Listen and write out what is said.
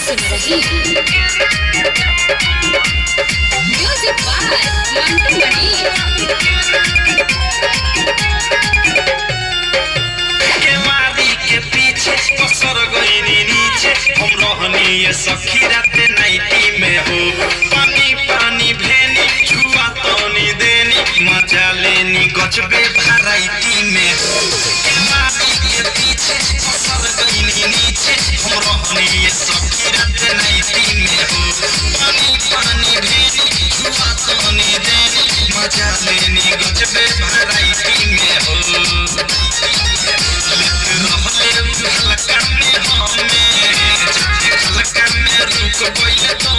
सुन रही music by Mantu Mani. के पीछे पसर गईनी नीचे हम रहनी ये सखी राते नाइटी में हो पानी पानी भेनी छुआ तोनी देनी मजा लेनी गजबे वैरायटी में हो के पीछे पसर गईनी नीचे हम रहनी ये सखी राते नाइटी में हो पानी पानी भेनी छुआ तोनी देनी मजा लेनी गजबे वैरायटी में हो हल्का में रुक गई तो